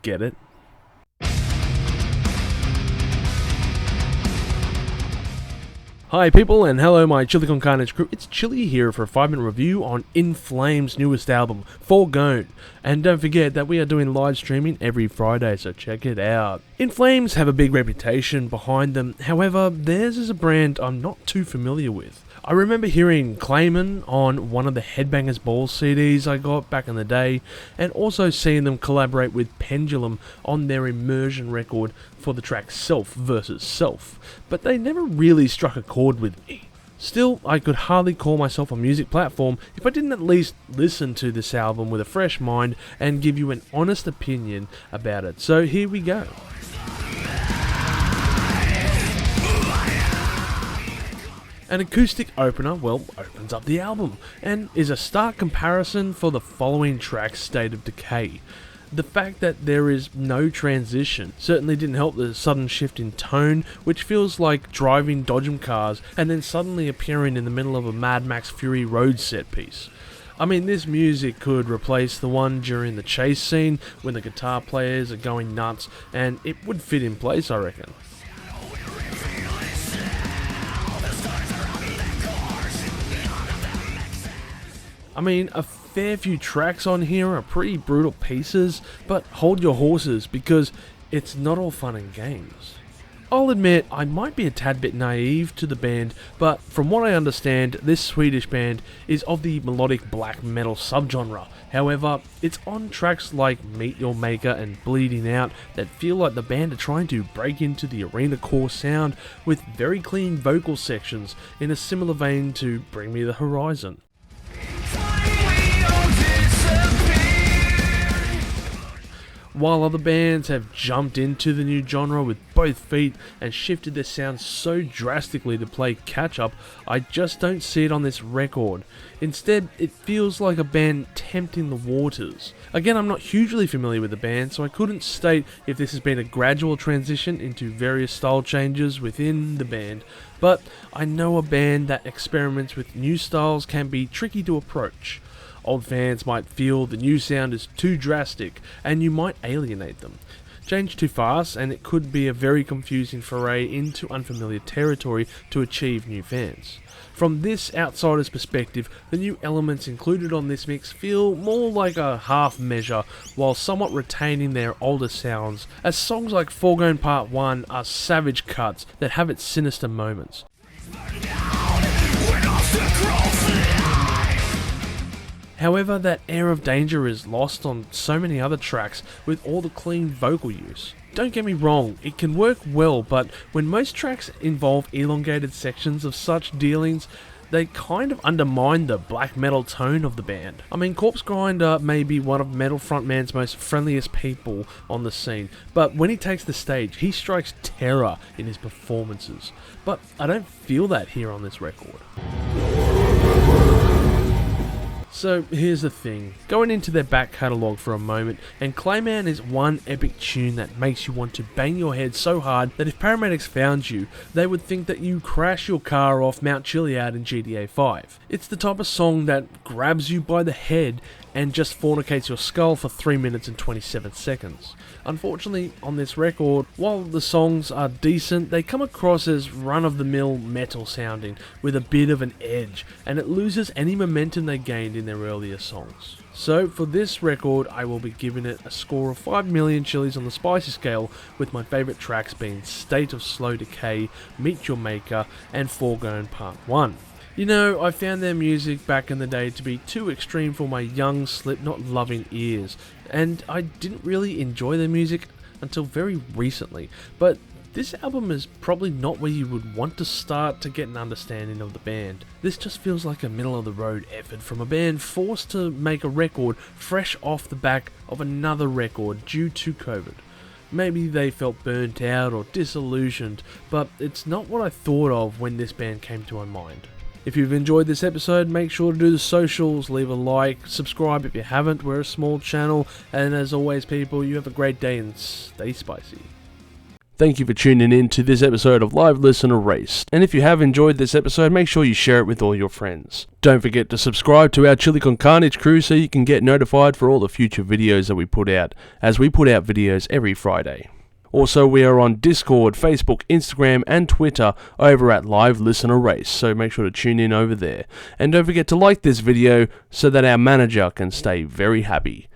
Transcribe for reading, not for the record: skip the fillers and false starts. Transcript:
Get it? Hi people, and hello my Chili Con Carnage crew. It's Chili here for a 5-minute review on In Flames' newest album, Forgone. And don't forget that we are doing live streaming every Friday, so check it out. In Flames have a big reputation behind them, however, theirs is a brand I'm not too familiar with. I remember hearing Clayman on one of the Headbangers Balls CDs I got back in the day, and also seeing them collaborate with Pendulum on their Immersion record for the track Self vs. Self, but they never really struck a chord with me. Still, I could hardly call myself a music platform if I didn't at least listen to this album with a fresh mind and give you an honest opinion about it, so here we go. An acoustic opener, well, opens up the album, and is a stark comparison for the following track's state of decay. The fact that there is no transition certainly didn't help the sudden shift in tone, which feels like driving dodgem cars and then suddenly appearing in the middle of a Mad Max Fury Road set piece. I mean, this music could replace the one during the chase scene when the guitar players are going nuts, and it would fit in place, I reckon. I mean, a fair few tracks on here are pretty brutal pieces, but hold your horses because it's not all fun and games. I'll admit I might be a tad bit naive to the band, but from what I understand, this Swedish band is of the melodic black metal subgenre. However, it's on tracks like Meet Your Maker and Bleeding Out that feel like the band are trying to break into the arena core sound with very clean vocal sections in a similar vein to Bring Me the Horizon. While other bands have jumped into the new genre with both feet and shifted their sound so drastically to play catch-up, I just don't see it on this record. Instead, it feels like a band tempting the waters. Again, I'm not hugely familiar with the band, so I couldn't state if this has been a gradual transition into various style changes within the band, but I know a band that experiments with new styles can be tricky to approach. Old fans might feel the new sound is too drastic, and you might alienate them. Change too fast, and it could be a very confusing foray into unfamiliar territory to achieve new fans. From this outsider's perspective, the new elements included on this mix feel more like a half measure, while somewhat retaining their older sounds, as songs like Foregone Part 1 are savage cuts that have its sinister moments. However, that air of danger is lost on so many other tracks with all the clean vocal use. Don't get me wrong, it can work well, but when most tracks involve elongated sections of such dealings, they kind of undermine the black metal tone of the band. I mean, Corpse Grinder may be one of metal frontman's most friendliest people on the scene, but when he takes the stage, he strikes terror in his performances. But I don't feel that here on this record. So here's the thing, going into their back catalogue for a moment, and Clayman is one epic tune that makes you want to bang your head so hard that if paramedics found you, they would think that you crashed your car off Mount Chiliad in GTA 5. It's the type of song that grabs you by the head and just fornicates your skull for 3 minutes and 27 seconds. Unfortunately, on this record, while the songs are decent, they come across as run-of-the-mill metal sounding with a bit of an edge, and it loses any momentum they gained in their earlier songs. So for this record, I will be giving it a score of 5 million chilies on the spicy scale, with my favourite tracks being State of Slow Decay, Meet Your Maker, and Foregone Part 1. You know, I found their music back in the day to be too extreme for my young, Slipknot-loving ears, and I didn't really enjoy their music until very recently, but this album is probably not where you would want to start to get an understanding of the band. This just feels like a middle-of-the-road effort from a band forced to make a record fresh off the back of another record due to COVID. Maybe they felt burnt out or disillusioned, but it's not what I thought of when this band came to my mind. If you've enjoyed this episode, make sure to do the socials, leave a like, subscribe if you haven't, we're a small channel, and as always people, you have a great day and stay spicy. Thank you for tuning in to this episode of Live Listener Race. And if you have enjoyed this episode, make sure you share it with all your friends. Don't forget to subscribe to our Chili Con Carnage crew so you can get notified for all the future videos that we put out, as we put out videos every Friday. Also, we are on Discord, Facebook, Instagram, and Twitter over at Live Listener Race, so make sure to tune in over there. And don't forget to like this video so that our manager can stay very happy.